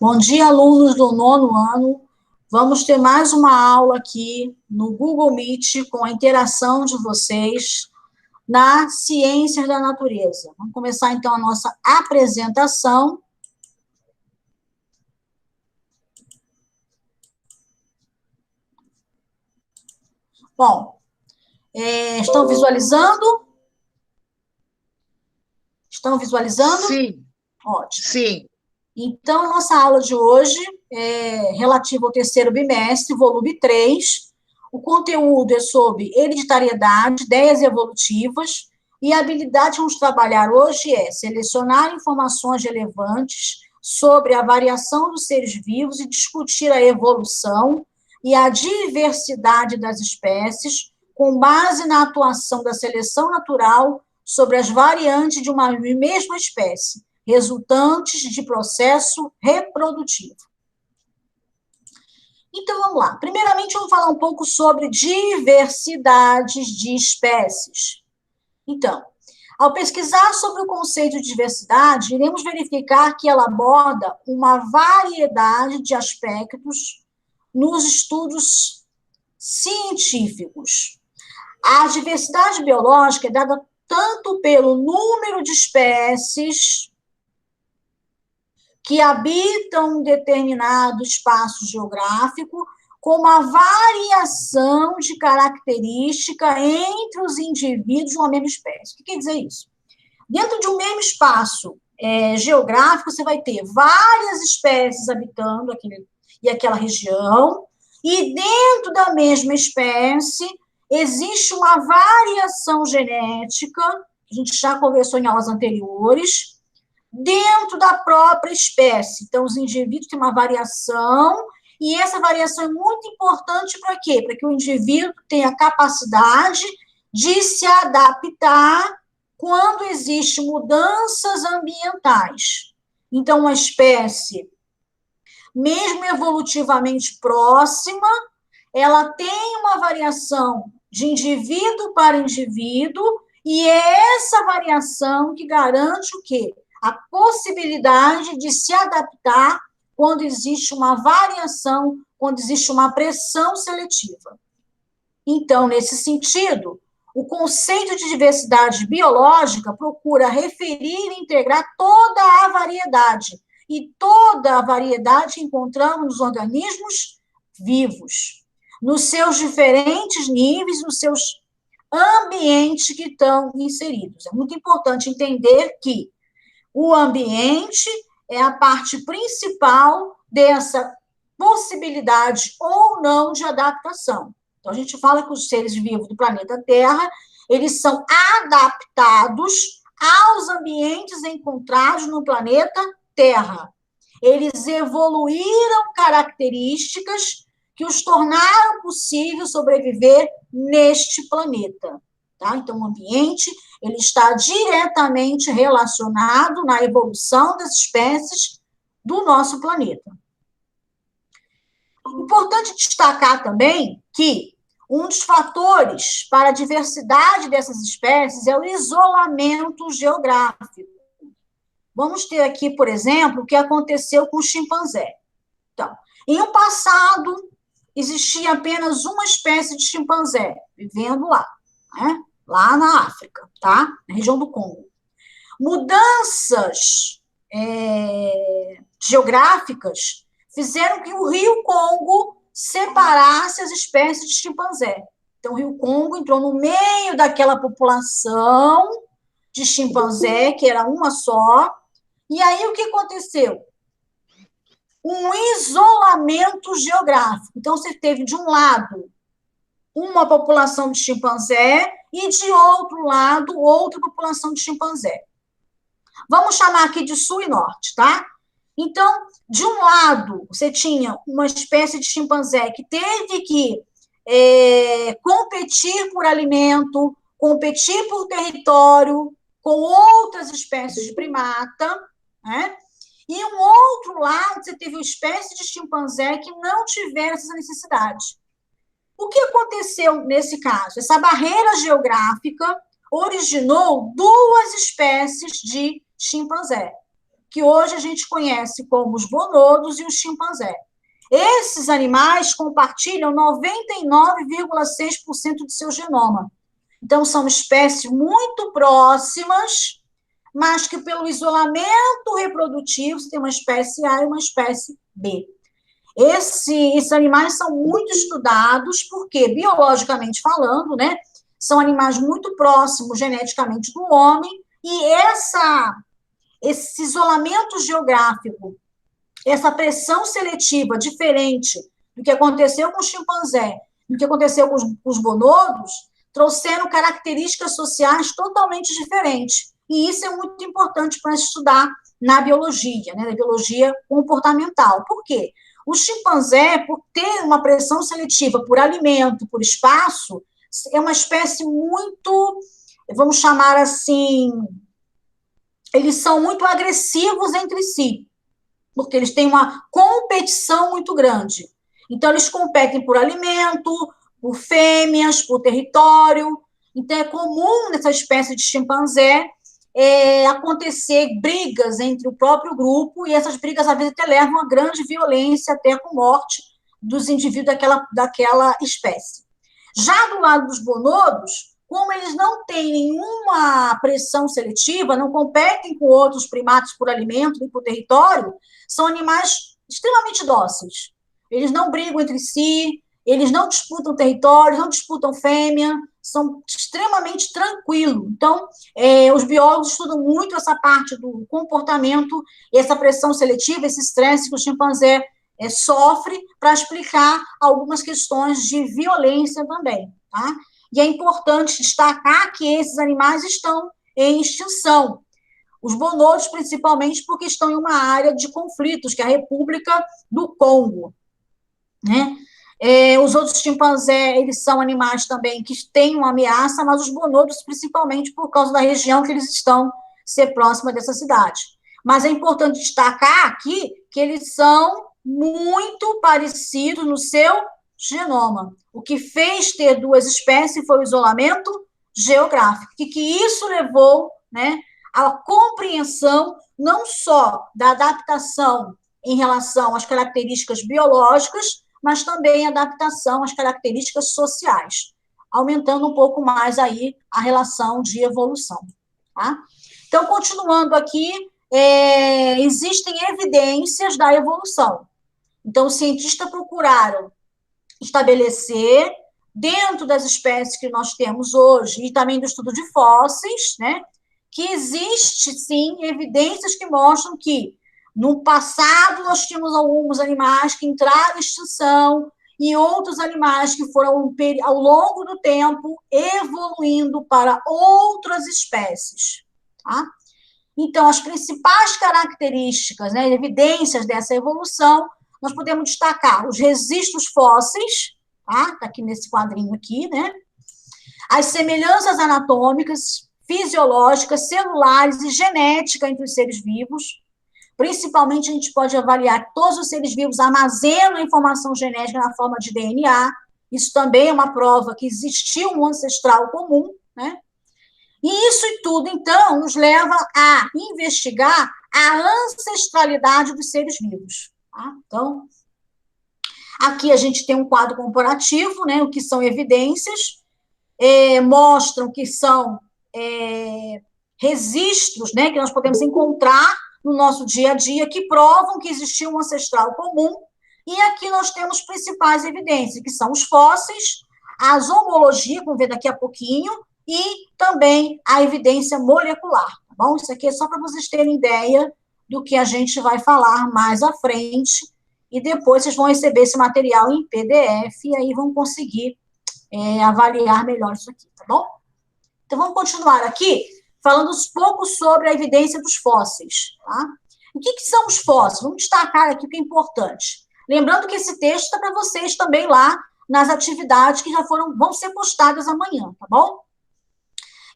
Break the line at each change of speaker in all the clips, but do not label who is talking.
Bom dia, alunos do nono ano. Vamos ter mais uma aula aqui no Google Meet com a interação de vocês na Ciências da Natureza. Vamos começar, então, a nossa apresentação. Bom, estão visualizando? Estão visualizando?
Sim.
Ótimo.
Sim.
Então, a nossa aula de hoje é relativa ao terceiro bimestre, volume 3. O conteúdo é sobre hereditariedade, ideias evolutivas, e a habilidade que vamos trabalhar hoje é selecionar informações relevantes sobre a variação dos seres vivos e discutir a evolução e a diversidade das espécies, com base na atuação da seleção natural sobre as variantes de uma mesma espécie, resultantes de processo reprodutivo. Então, vamos lá. Primeiramente, vamos falar um pouco sobre diversidades de espécies. Então, ao pesquisar sobre o conceito de diversidade, iremos verificar que ela aborda uma variedade de aspectos nos estudos científicos. A diversidade biológica é dada tanto pelo número de espécies que habitam um determinado espaço geográfico, com uma variação de característica entre os indivíduos de uma mesma espécie. O que quer dizer isso? Dentro de um mesmo espaço geográfico, você vai ter várias espécies habitando aquela região, e dentro da mesma espécie existe uma variação genética, que a gente já conversou em aulas anteriores, dentro da própria espécie. Então, os indivíduos têm uma variação, e essa variação é muito importante para quê? Para que o indivíduo tenha a capacidade de se adaptar quando existem mudanças ambientais. Então, uma espécie, mesmo evolutivamente próxima, ela tem uma variação de indivíduo para indivíduo, e é essa variação que garante o quê? A possibilidade de se adaptar quando existe uma variação, quando existe uma pressão seletiva. Então, nesse sentido, o conceito de diversidade biológica procura referir e integrar toda a variedade, e toda a variedade encontramos nos organismos vivos, nos seus diferentes níveis, nos seus ambientes que estão inseridos. É muito importante entender que o ambiente é a parte principal dessa possibilidade ou não de adaptação. Então, a gente fala que os seres vivos do planeta Terra, eles são adaptados aos ambientes encontrados no planeta Terra. Eles evoluíram características que os tornaram possível sobreviver neste planeta. Tá? Então, o ambiente ele está diretamente relacionado na evolução das espécies do nosso planeta. Importante destacar também que um dos fatores para a diversidade dessas espécies é o isolamento geográfico. Vamos ter aqui, por exemplo, o que aconteceu com o chimpanzé. Então, em um passado, existia apenas uma espécie de chimpanzé vivendo lá, né? Lá na África, tá? Na região do Congo. Mudanças geográficas fizeram que o rio Congo separasse as espécies de chimpanzé. Então, o rio Congo entrou no meio daquela população de chimpanzé, que era uma só, e aí o que aconteceu? Um isolamento geográfico. Então, você teve, de um lado, uma população de chimpanzé, e, de outro lado, outra população de chimpanzé. Vamos chamar aqui de sul e norte, tá? Então, de um lado, você tinha uma espécie de chimpanzé que teve que competir por alimento, competir por território com outras espécies de primata, né? E um outro lado, você teve uma espécie de chimpanzé que não tiveram essa necessidade. O que aconteceu nesse caso? Essa barreira geográfica originou duas espécies de chimpanzé. que hoje a gente conhece como os bonobos e os chimpanzés. Esses animais compartilham 99,6% do seu genoma. Então, são espécies muito próximas, mas que, pelo isolamento reprodutivo, você tem uma espécie A e uma espécie B. Esses animais são muito estudados, porque, biologicamente falando, né, são animais muito próximos geneticamente do homem, e esse isolamento geográfico, essa pressão seletiva diferente do que aconteceu com o chimpanzé, do que aconteceu com os bonobos, trouxeram características sociais totalmente diferentes. E isso é muito importante para estudar na biologia, né, na biologia comportamental. Por quê? O chimpanzé, por ter uma pressão seletiva por alimento, por espaço, é uma espécie muito, vamos chamar assim, eles são muito agressivos entre si, porque eles têm uma competição muito grande. Então, eles competem por alimento, por fêmeas, por território. Então, é comum nessa espécie de chimpanzé acontecer brigas entre o próprio grupo, e essas brigas, às vezes, até levam a grande violência, até com morte dos indivíduos daquela espécie. Já do lado dos bonobos, como eles não têm nenhuma pressão seletiva, não competem com outros primatas por alimento e por território, são animais extremamente dóceis. Eles não brigam entre si, eles não disputam território, não disputam fêmea, são extremamente tranquilos. Então, os biólogos estudam muito essa parte do comportamento, essa pressão seletiva, esse estresse que o chimpanzé sofre, para explicar algumas questões de violência também, tá? E é importante destacar que esses animais estão em extinção. Os bonobos, principalmente, porque estão em uma área de conflitos, que é a República do Congo, né? Os outros chimpanzés, eles são animais também que têm uma ameaça, mas os bonobos, principalmente, por causa da região que eles estão, ser próxima dessa cidade. Mas é importante destacar aqui que eles são muito parecidos no seu genoma. O que fez ter duas espécies foi o isolamento geográfico, e que isso levou, né, à compreensão não só da adaptação em relação às características biológicas, mas também adaptação às características sociais, aumentando um pouco mais aí a relação de evolução. Tá? Então, continuando aqui, existem evidências da evolução. Então, os cientistas procuraram estabelecer, dentro das espécies que nós temos hoje, e também do estudo de fósseis, né, que existe, sim, evidências que mostram que, no passado, nós tínhamos alguns animais que entraram em extinção e outros animais que foram, ao longo do tempo, evoluindo para outras espécies. Tá? Então, as principais características, né, evidências dessa evolução, nós podemos destacar os registros fósseis, tá? Tá aqui nesse quadrinho aqui, né? As semelhanças anatômicas, fisiológicas, celulares e genética entre os seres vivos. Principalmente, a gente pode avaliar que todos os seres vivos armazenam a informação genética na forma de DNA. Isso também é uma prova que existiu um ancestral comum, né? E isso e tudo, então, nos leva a investigar a ancestralidade dos seres vivos. Tá? Então, aqui a gente tem um quadro comparativo, né, o que são evidências, mostram que são registros, né, que nós podemos encontrar no nosso dia a dia, que provam que existiu um ancestral comum, e aqui nós temos principais evidências, que são os fósseis, a zoomologia, vamos ver daqui a pouquinho, e também a evidência molecular, tá bom? Isso aqui é só para vocês terem ideia do que a gente vai falar mais à frente, e depois vocês vão receber esse material em PDF, e aí vão conseguir avaliar melhor isso aqui, tá bom? Então, vamos continuar aqui, falando um pouco sobre a evidência dos fósseis, tá? O que são os fósseis? Vamos destacar aqui o que é importante. Lembrando que esse texto está para vocês também lá nas atividades que já vão ser postadas amanhã, tá bom?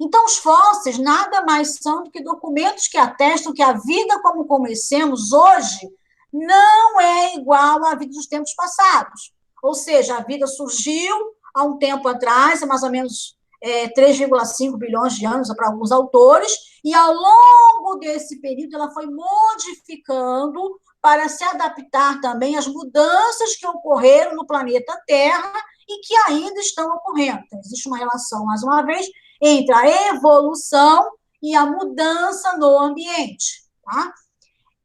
Então, os fósseis nada mais são do que documentos que atestam que a vida como conhecemos hoje não é igual à vida dos tempos passados. Ou seja, a vida surgiu há um tempo atrás, mais ou menos 3,5 bilhões de anos para alguns autores, e ao longo desse período ela foi modificando para se adaptar também às mudanças que ocorreram no planeta Terra e que ainda estão ocorrendo. Então, existe uma relação, mais uma vez, entre a evolução e a mudança no ambiente. Tá?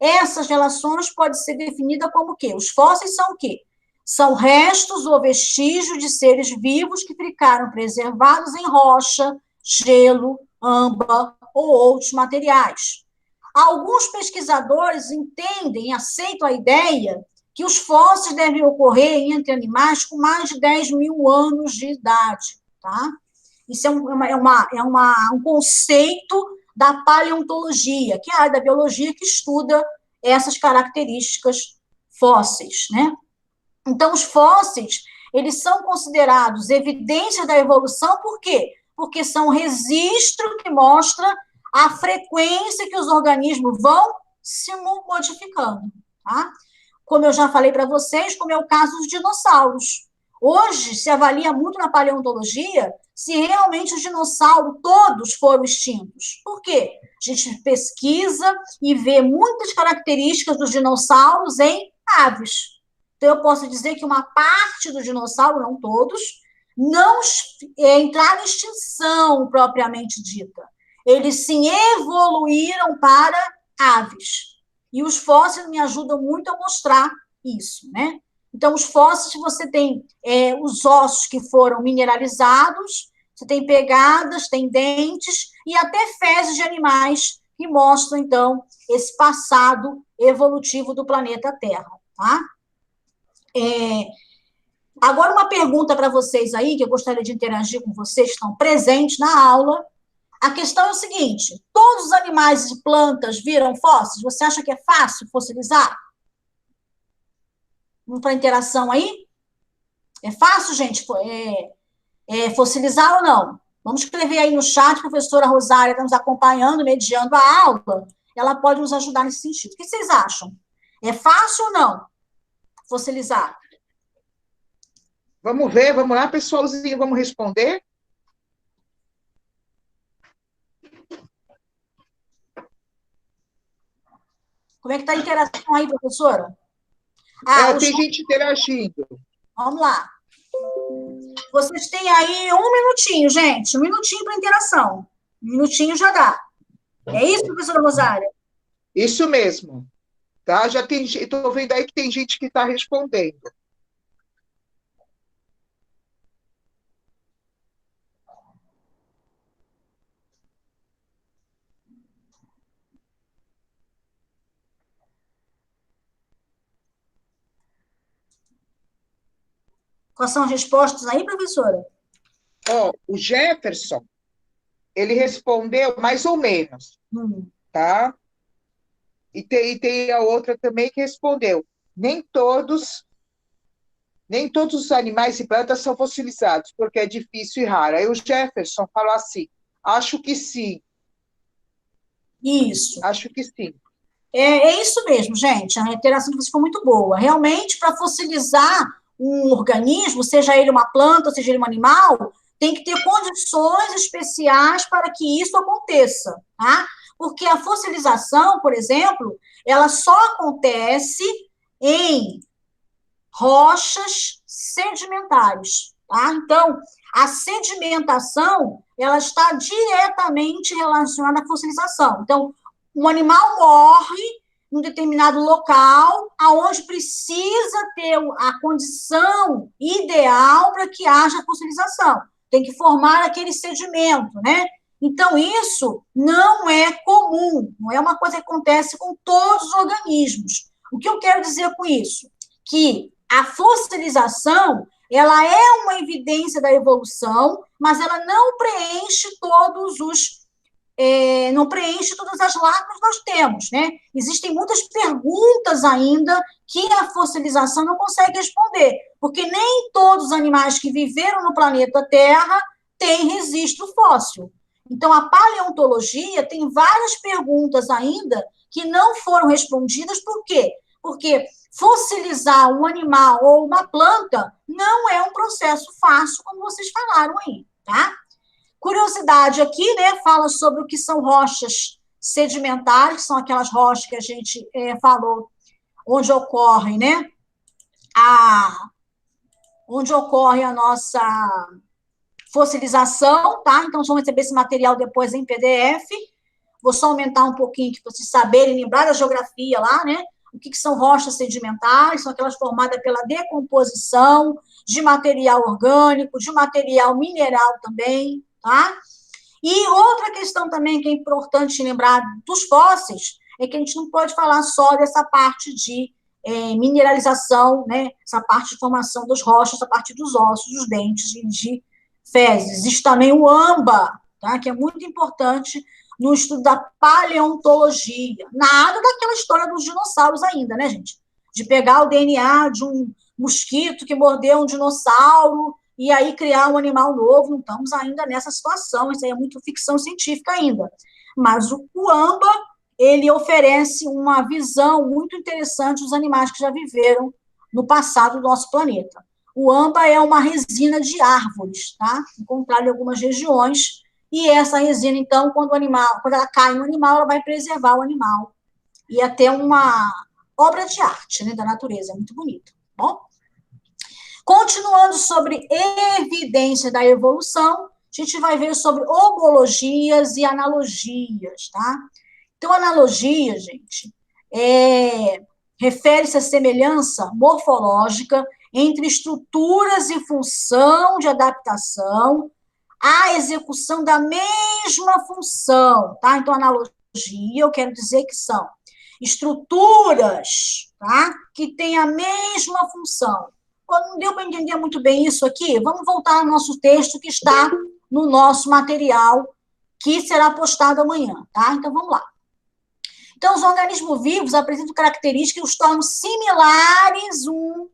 Essas relações podem ser definidas como o quê? Os fósseis são o quê? São restos ou vestígios de seres vivos que ficaram preservados em rocha, gelo, âmbar ou outros materiais. Alguns pesquisadores entendem e aceitam a ideia que os fósseis devem ocorrer entre animais com mais de 10 mil anos de idade. Tá? Isso é um conceito da paleontologia, que é a área da biologia que estuda essas características fósseis, né? Então, os fósseis, eles são considerados evidências da evolução, por quê? Porque são registro que mostra a frequência que os organismos vão se modificando, tá? Como eu já falei para vocês, como é o caso dos dinossauros. Hoje, se avalia muito na paleontologia se realmente os dinossauros todos foram extintos. Por quê? A gente pesquisa e vê muitas características dos dinossauros em aves. Então, eu posso dizer que uma parte do dinossauro, não todos, não entraram em extinção propriamente dita. Eles sim evoluíram para aves. E os fósseis me ajudam muito a mostrar isso, né? Então, os fósseis, você tem os ossos que foram mineralizados, você tem pegadas, tem dentes e até fezes de animais que mostram, então, esse passado evolutivo do planeta Terra, tá? Agora, uma pergunta para vocês aí, que eu gostaria de interagir com vocês que estão presentes na aula. A questão é o seguinte: todos os animais e plantas viram fósseis? Você acha que é fácil fossilizar? Vamos para a interação aí? É fácil, gente, fossilizar ou não? Vamos escrever aí no chat, a professora Rosária está nos acompanhando, mediando a aula, ela pode nos ajudar nesse sentido. O que vocês acham? É fácil ou não fossilizar?
Vamos ver, vamos lá, pessoalzinho, vamos responder?
Como é que está a interação aí, professora?
Tem gente interagindo.
Vamos lá. Vocês têm aí 1 minutinho, gente. 1 minutinho para interação. 1 minutinho já dá. É isso, professora Rosária?
Isso mesmo. Tá? Já tem, estou vendo aí que tem gente que está respondendo.
Quais são as respostas aí, professora?
O Jefferson, ele respondeu mais ou menos, tá? E tem a outra também que respondeu. Nem todos os animais e plantas são fossilizados, porque é difícil e raro. Aí o Jefferson falou assim, acho que sim.
Isso.
Acho que sim.
É isso mesmo, gente. A interação de vocês foi muito boa. Realmente, para fossilizar um organismo, seja ele uma planta, seja ele um animal, tem que ter condições especiais para que isso aconteça, tá? Porque a fossilização, por exemplo, ela só acontece em rochas sedimentares, tá? Então, a sedimentação, ela está diretamente relacionada à fossilização. Então, um animal morre em um determinado local, aonde precisa ter a condição ideal para que haja fossilização. Tem que formar aquele sedimento, né? Então, isso não é comum, não é uma coisa que acontece com todos os organismos. O que eu quero dizer com isso? Que a fossilização, ela é uma evidência da evolução, mas ela não preenche não preenche todas as lacunas que nós temos, né? Existem muitas perguntas ainda que a fossilização não consegue responder, porque nem todos os animais que viveram no planeta Terra têm registro fóssil. Então, a paleontologia tem várias perguntas ainda que não foram respondidas, por quê? Porque fossilizar um animal ou uma planta não é um processo fácil, como vocês falaram aí, tá? Curiosidade aqui, né, fala sobre o que são rochas sedimentares, que são aquelas rochas que a gente falou, onde ocorre, né, onde ocorre a nossa fossilização, tá? Então, vamos receber esse material depois em PDF. Vou só aumentar um pouquinho para vocês saberem, lembrar da geografia lá, né? O que são rochas sedimentares? São aquelas formadas pela decomposição de material orgânico, de material mineral também, tá? E outra questão também que é importante lembrar dos fósseis é que a gente não pode falar só dessa parte de mineralização, né? Essa parte de formação das rochas, a partir dos ossos, dos dentes e de fezes. Existe também o AMBA, tá? Que é muito importante no estudo da paleontologia. Nada daquela história dos dinossauros ainda, né, gente? De pegar o DNA de um mosquito que mordeu um dinossauro e aí criar um animal novo. Não estamos ainda nessa situação, isso aí é muito ficção científica ainda. Mas o AMBA, ele oferece uma visão muito interessante dos animais que já viveram no passado do nosso planeta. O AMBA é uma resina de árvores, tá? Encontrada em algumas regiões. E essa resina, então, quando ela cai no animal, ela vai preservar o animal. E até uma obra de arte, né, da natureza, é muito bonito. Bom, continuando sobre evidência da evolução, a gente vai ver sobre homologias e analogias, tá? Então, analogia, gente, refere-se à semelhança morfológica entre estruturas e função de adaptação à execução da mesma função, tá? Então, analogia, eu quero dizer que são estruturas, tá? Que têm a mesma função. Não deu para entender muito bem isso aqui? Vamos voltar ao nosso texto que está no nosso material, que será postado amanhã, tá? Então, vamos lá. Então, os organismos vivos apresentam características que os tornam similares uns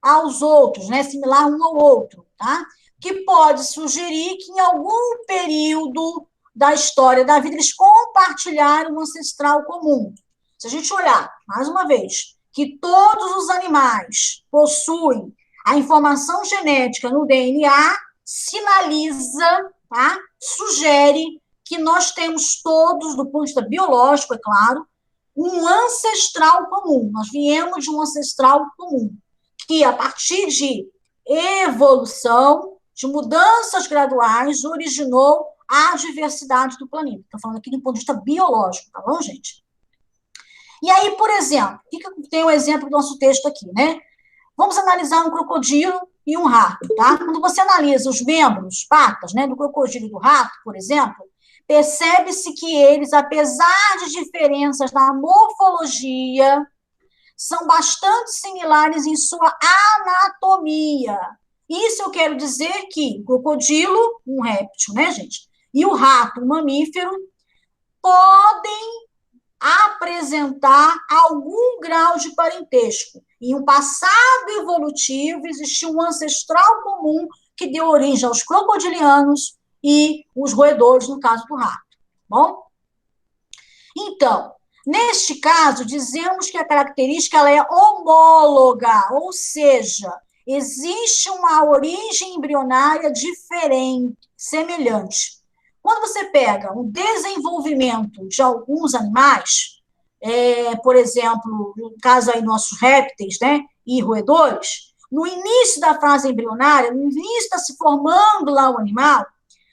aos outros, né? Similar um ao outro, tá? Que pode sugerir que em algum período da história da vida eles compartilharam um ancestral comum. Se a gente olhar, mais uma vez, que todos os animais possuem a informação genética no DNA, sinaliza, tá? Sugere que nós temos todos, do ponto de vista biológico, é claro, um ancestral comum. Nós viemos de um ancestral comum, que a partir de evolução, de mudanças graduais, originou a diversidade do planeta. Estou falando aqui do ponto de vista biológico, tá bom, gente? E aí, por exemplo, tem um exemplo do nosso texto aqui, né? Vamos analisar um crocodilo e um rato, tá? Quando você analisa os membros, patas, né, do crocodilo e do rato, por exemplo, percebe-se que eles, apesar de diferenças na morfologia, são bastante similares em sua anatomia. Isso eu quero dizer que o crocodilo, um réptil, né, gente? E o rato, um mamífero, podem apresentar algum grau de parentesco. Em um passado evolutivo, existiu um ancestral comum que deu origem aos crocodilianos e os roedores, no caso do rato. Bom? Então, neste caso, dizemos que a característica ela é homóloga, ou seja, existe uma origem embrionária diferente, semelhante. Quando você pega o desenvolvimento de alguns animais, por exemplo, no caso aí nossos répteis, né, e roedores, no início da fase embrionária, no início está se formando lá o animal,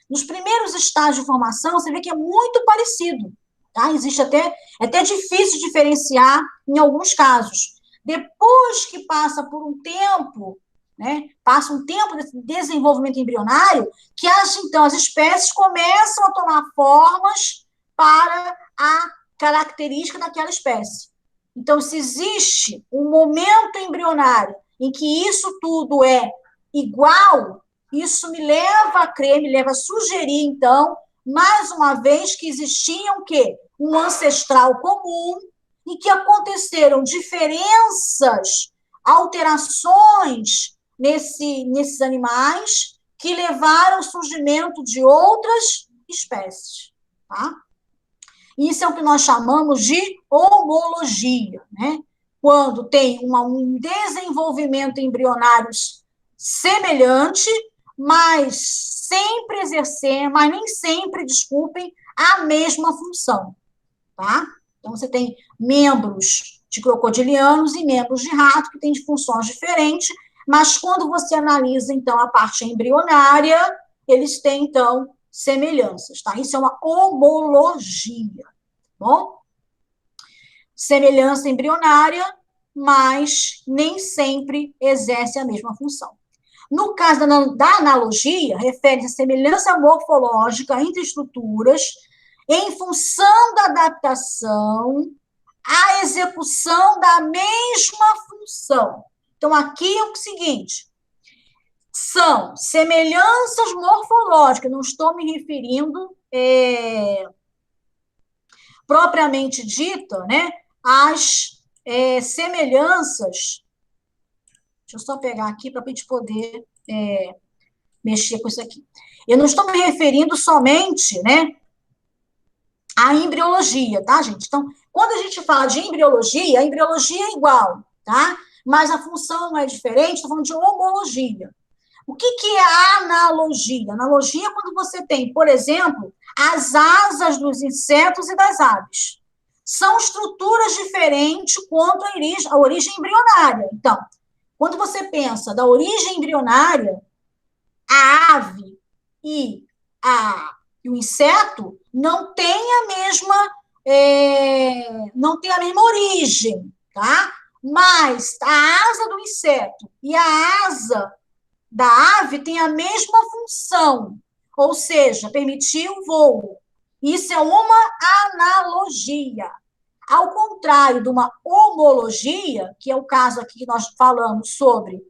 nos primeiros estágios de formação, você vê que é muito parecido. Tá? Existe é até difícil diferenciar em alguns casos. Depois que passa por um tempo, né, passa um tempo desse desenvolvimento embrionário, que então as espécies começam a tomar formas para a característica daquela espécie. Então, se existe um momento embrionário em que isso tudo é igual, isso me leva a crer, me leva a sugerir, então, mais uma vez, que existia o quê? Um ancestral comum e que aconteceram diferenças, alterações nesses animais que levaram ao surgimento de outras espécies, tá? Isso é o que nós chamamos de homologia, né? Quando tem um desenvolvimento embrionário semelhante, mas sempre exercer, mas nem sempre, desculpem, a mesma função, tá? Então, você tem membros de crocodilianos e membros de rato que têm de funções diferentes, mas quando você analisa, então, a parte embrionária, eles têm, então, semelhanças, tá? Isso é uma homologia, bom? Semelhança embrionária, mas nem sempre exerce a mesma função. No caso da analogia, refere-se à semelhança morfológica entre estruturas em função da adaptação à execução da mesma função. Então, aqui é o seguinte, são semelhanças morfológicas, não estou me referindo propriamente dita, né, às semelhanças. Deixa eu só pegar aqui para a gente poder mexer com isso aqui. Eu não estou me referindo somente, né, à embriologia, tá, gente? Então, quando a gente fala de embriologia, a embriologia é igual, tá? Mas a função não é diferente, estou falando de homologia. O que é a analogia? Analogia é quando você tem, por exemplo, as asas dos insetos e das aves. São estruturas diferentes quanto à origem embrionária. Então, quando você pensa da origem embrionária, a ave e o inseto não têm a mesma origem, tá? Mas a asa do inseto e a asa da ave tem a mesma função, ou seja, permitir o voo. Isso é uma analogia. Ao contrário de uma homologia, que é o caso aqui que nós falamos sobre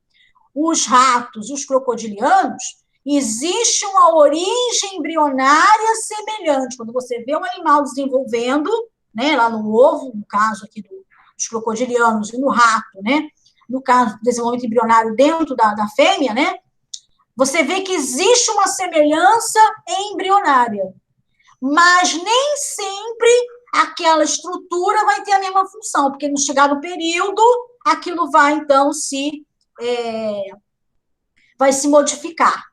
os ratos e os crocodilianos, existe uma origem embrionária semelhante. Quando você vê um animal desenvolvendo, né, lá no ovo, no caso aqui dos crocodilianos e no rato, né, no caso do desenvolvimento embrionário dentro da fêmea, né, você vê que existe uma semelhança embrionária, mas nem sempre aquela estrutura vai ter a mesma função, porque no chegar no período, aquilo vai, então, vai se modificar,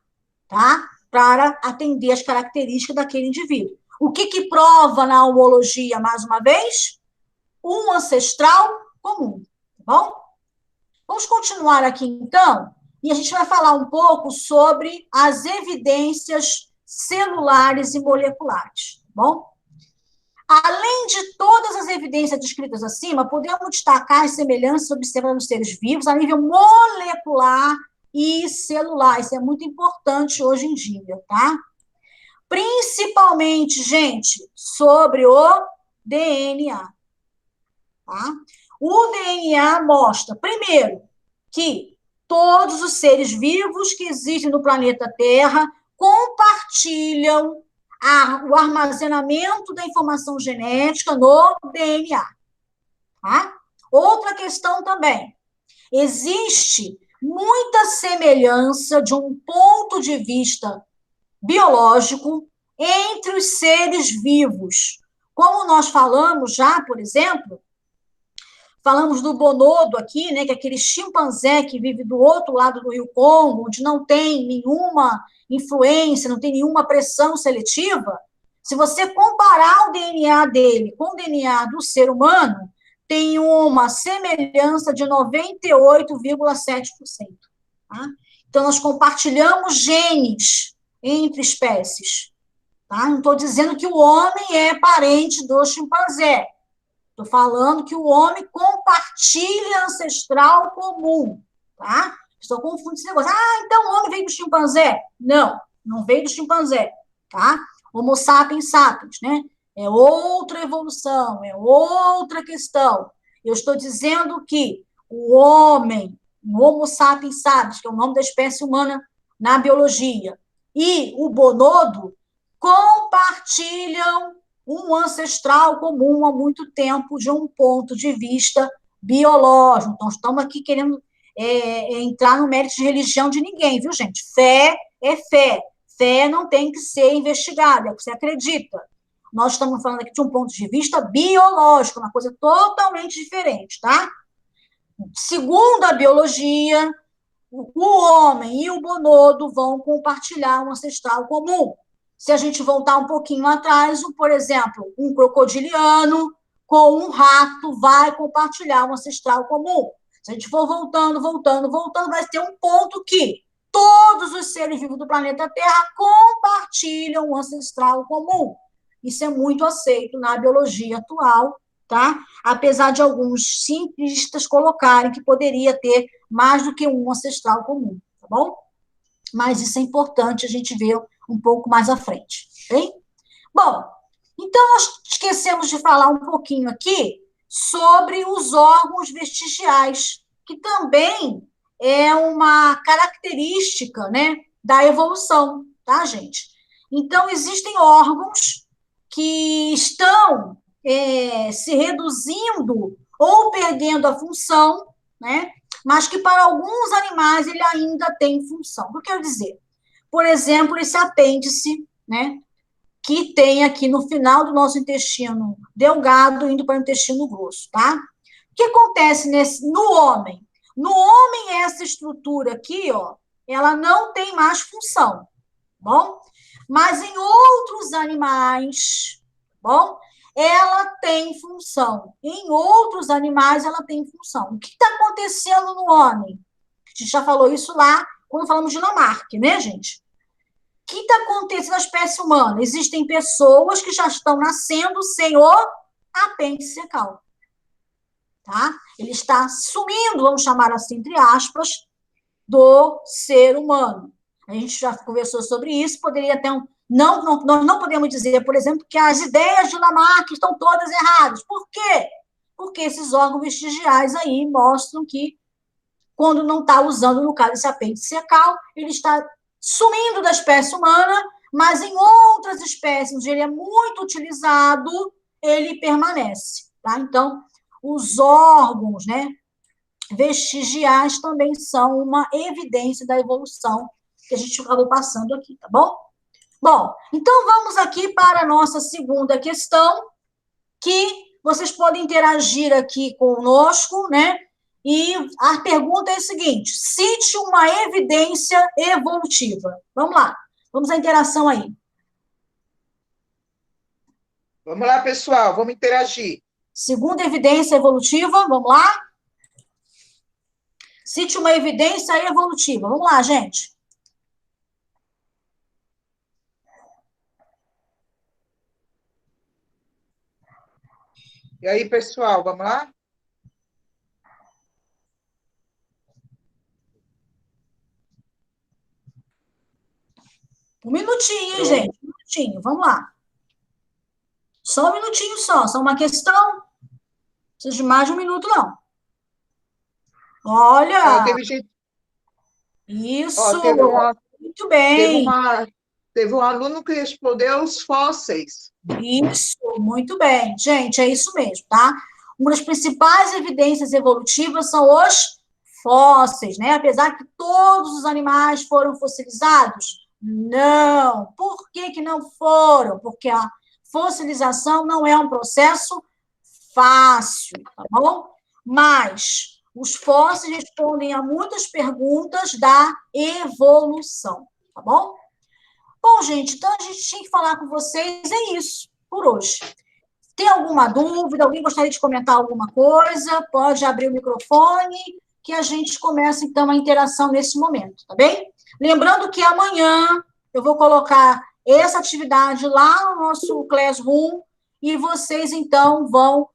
tá? Para atender as características daquele indivíduo. O que prova na homologia, mais uma vez? Um ancestral comum, tá bom? Vamos continuar aqui, então, e a gente vai falar um pouco sobre as evidências celulares e moleculares, tá bom? Além de todas as evidências descritas acima, podemos destacar as semelhanças observadas nos seres vivos a nível molecular e celular. Isso é muito importante hoje em dia, tá? Principalmente, gente, sobre o DNA, tá? O DNA mostra, primeiro, que todos os seres vivos que existem no planeta Terra compartilham o armazenamento da informação genética no DNA. Tá? Outra questão também. Existe muita semelhança de um ponto de vista biológico entre os seres vivos. Como nós falamos já, por exemplo, falamos do bonobo aqui, né, que é aquele chimpanzé que vive do outro lado do Rio Congo, onde não tem nenhuma influência, não tem nenhuma pressão seletiva. Se você comparar o DNA dele com o DNA do ser humano, tem uma semelhança de 98,7%. Tá? Então, nós compartilhamos genes entre espécies. Tá? Não estou dizendo que o homem é parente do chimpanzé. Estou falando que o homem compartilha ancestral comum, tá? Estou confundindo esse negócio. Então o homem veio do chimpanzé? Não, não veio do chimpanzé, tá? Homo sapiens sapiens, né? É outra evolução, é outra questão. Eu estou dizendo que o homem, o Homo sapiens sapiens, que é o nome da espécie humana na biologia, e o bonobo compartilham um ancestral comum há muito tempo, de um ponto de vista biológico. Então, estamos aqui querendo entrar no mérito de religião de ninguém, viu, gente? Fé é fé. Fé não tem que ser investigada, é o que você acredita. Nós estamos falando aqui de um ponto de vista biológico, uma coisa totalmente diferente, tá? Segundo a biologia, o homem e o bonodo vão compartilhar um ancestral comum. Se a gente voltar um pouquinho atrás, por exemplo, um crocodiliano com um rato vai compartilhar um ancestral comum. Se a gente for voltando, vai ter um ponto que todos os seres vivos do planeta Terra compartilham um ancestral comum. Isso é muito aceito na biologia atual, tá? Apesar de alguns cientistas colocarem que poderia ter mais do que um ancestral comum, tá bom? Mas isso é importante a gente ver um pouco mais à frente, hein? Bom, então nós esquecemos de falar um pouquinho aqui sobre os órgãos vestigiais, que também é uma característica, né, da evolução, tá, gente? Então, existem órgãos que estão se reduzindo ou perdendo a função, né? Mas que para alguns animais ele ainda tem função. O que eu quero dizer? Por exemplo, esse apêndice, né? Que tem aqui no final do nosso intestino delgado, indo para o intestino grosso, tá? O que acontece no homem? No homem, essa estrutura aqui, ó, ela não tem mais função, bom? Mas em outros animais, bom? Ela tem função. Em outros animais, ela tem função. O que está acontecendo no homem? A gente já falou isso lá quando falamos de Lamarck, né, gente? O que está acontecendo na espécie humana? Existem pessoas que já estão nascendo sem o apêndice secal. Tá? Ele está sumindo, vamos chamar assim, entre aspas, do ser humano. A gente já conversou sobre isso, poderia ter um. Nós não podemos dizer, por exemplo, que as ideias de Lamarck estão todas erradas. Por quê? Porque esses órgãos vestigiais aí mostram que, quando não está usando, no caso, esse apêndice secal, ele está sumindo da espécie humana, mas em outras espécies onde ele é muito utilizado, ele permanece. Tá? Então, os órgãos, né, vestigiais também são uma evidência da evolução que a gente acabou passando aqui, tá bom? Bom, então vamos aqui para a nossa segunda questão, que vocês podem interagir aqui conosco, né? E a pergunta é a seguinte: cite uma evidência evolutiva. Vamos lá, vamos à interação aí.
Vamos lá, pessoal, vamos interagir.
Segunda evidência evolutiva, vamos lá? Cite uma evidência evolutiva. Vamos lá, gente.
E aí, pessoal, vamos lá?
Um minutinho, hein, gente? Um minutinho, vamos lá. Só um minutinho só uma questão. Não precisa de mais de um minuto, não. Olha!
Teve gente...
Isso! Muito bem!
Teve um aluno que respondeu os fósseis.
Isso, muito bem. Gente, é isso mesmo, tá? Uma das principais evidências evolutivas são os fósseis, né? Apesar que todos os animais foram fossilizados? Não. Por que que não foram? Porque a fossilização não é um processo fácil, tá bom? Mas os fósseis respondem a muitas perguntas da evolução, tá bom? Bom, gente, então a gente tinha que falar com vocês, é isso, por hoje. Tem alguma dúvida? Alguém gostaria de comentar alguma coisa? Pode abrir o microfone, que a gente começa, então, a interação nesse momento, tá bem? Lembrando que amanhã eu vou colocar essa atividade lá no nosso Classroom e vocês, então, vão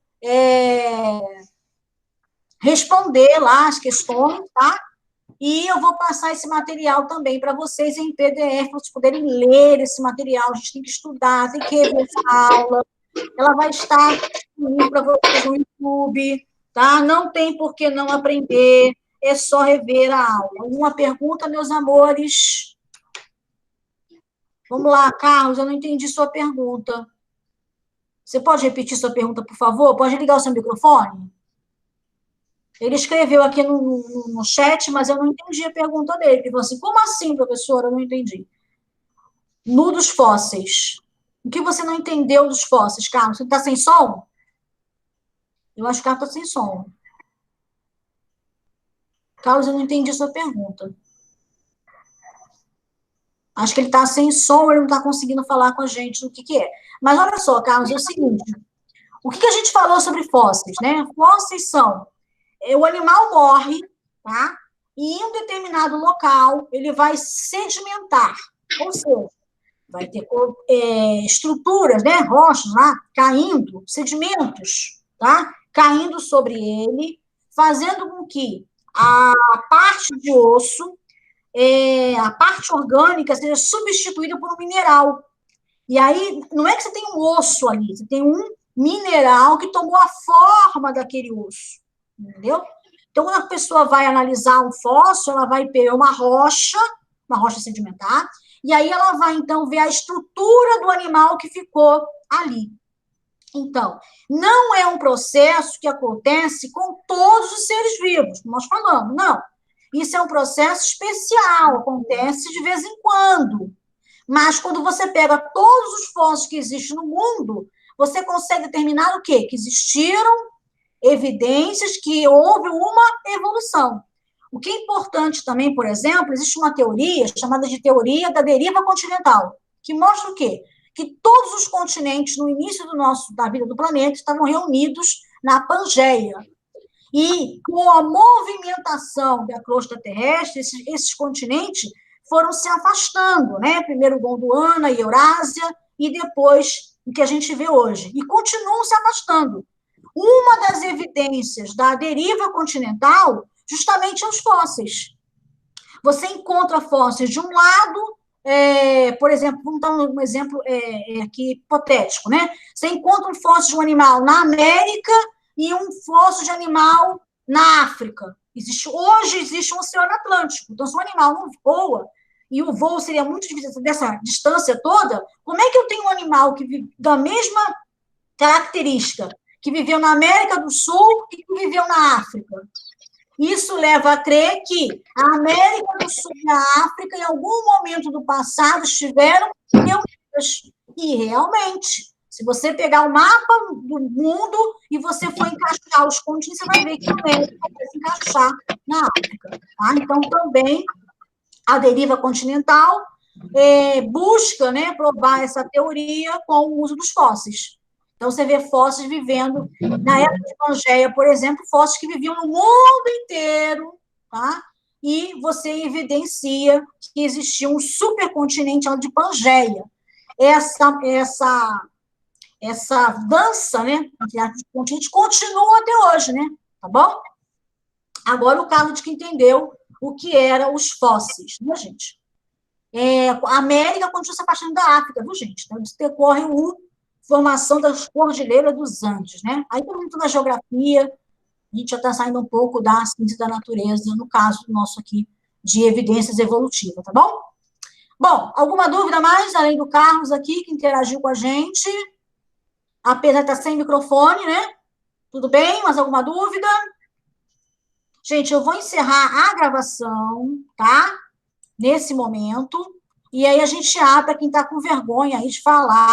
responder lá as questões, tá? E eu vou passar esse material também para vocês em PDF, para vocês poderem ler esse material. A gente tem que estudar, tem que rever essa aula. Ela vai estar disponível para vocês no YouTube, tá? Não tem por que não aprender, é só rever a aula. Uma pergunta, meus amores? Vamos lá, Carlos, eu não entendi sua pergunta. Você pode repetir sua pergunta, por favor? Pode ligar o seu microfone? Ele escreveu aqui no chat, mas eu não entendi a pergunta dele. Ele falou assim, como assim, professora? Eu não entendi. No dos fósseis. O que você não entendeu dos fósseis, Carlos? Você está sem som? Eu acho que o Carlos está sem som. Carlos, eu não entendi a sua pergunta. Acho que ele está sem som, ele não está conseguindo falar com a gente do que é. Mas olha só, Carlos, é o seguinte, o que a gente falou sobre fósseis, né? Fósseis são, o animal morre, tá? E em um determinado local, ele vai sedimentar, ou seja, vai ter estruturas, né, rochas lá, caindo, sedimentos, tá? Caindo sobre ele, fazendo com que a parte de osso, a parte orgânica seja substituída por um mineral. E aí, não é que você tem um osso ali, você tem um mineral que tomou a forma daquele osso, entendeu? Então, quando a pessoa vai analisar um fóssil, ela vai pegar uma rocha sedimentar, e aí ela vai, então, ver a estrutura do animal que ficou ali. Então, não é um processo que acontece com todos os seres vivos, como nós falamos, não. Isso é um processo especial, acontece de vez em quando. Mas quando você pega todos os fósseis que existem no mundo, você consegue determinar o quê? Que existiram evidências que houve uma evolução. O que é importante também, por exemplo, existe uma teoria chamada de teoria da deriva continental, que mostra o quê? Que todos os continentes, no início da vida do planeta, estavam reunidos na Pangeia. E com a movimentação da crosta terrestre, esses continentes foram se afastando, né? Primeiro Gondwana e Eurásia, e depois o que a gente vê hoje. E continuam se afastando. Uma das evidências da deriva continental, justamente, é os fósseis. Você encontra fósseis de um lado, por exemplo, vamos dar um exemplo aqui hipotético, né? Você encontra um fóssil de um animal na América e um fóssil de animal na África. Hoje existe um oceano Atlântico, então se um animal não voa, e o voo seria muito difícil dessa distância toda, como é que eu tenho um animal que vive da mesma característica, que viveu na América do Sul e que viveu na África? Isso leva a crer que a América do Sul e a África, em algum momento do passado, estiveram reunidas. E, realmente, se você pegar o mapa do mundo e você for encaixar os continentes, você vai ver que a América vai se encaixar na África. Tá? Então, também, a deriva continental busca, né, provar essa teoria com o uso dos fósseis. Então, você vê fósseis vivendo, na época de Pangeia, por exemplo, fósseis que viviam no mundo inteiro, tá? E você evidencia que existia um supercontinente de Pangeia. Essa dança, né, entre os continentes continua até hoje, né? Tá bom? Agora, o caso de que entendeu o que eram os fósseis, né, gente? A América continua se afastando da África, viu, gente? Então, decorre formação das cordilheiras dos Andes, né? Aí, por muito da geografia, a gente já está saindo um pouco da ciência da natureza, no caso nosso aqui, de evidências evolutivas, tá bom? Bom, alguma dúvida mais, além do Carlos aqui, que interagiu com a gente? Apesar de estar sem microfone, né? Tudo bem? Mais alguma dúvida? Gente, eu vou encerrar a gravação, tá? Nesse momento. E aí a gente abre para quem está com vergonha aí de falar.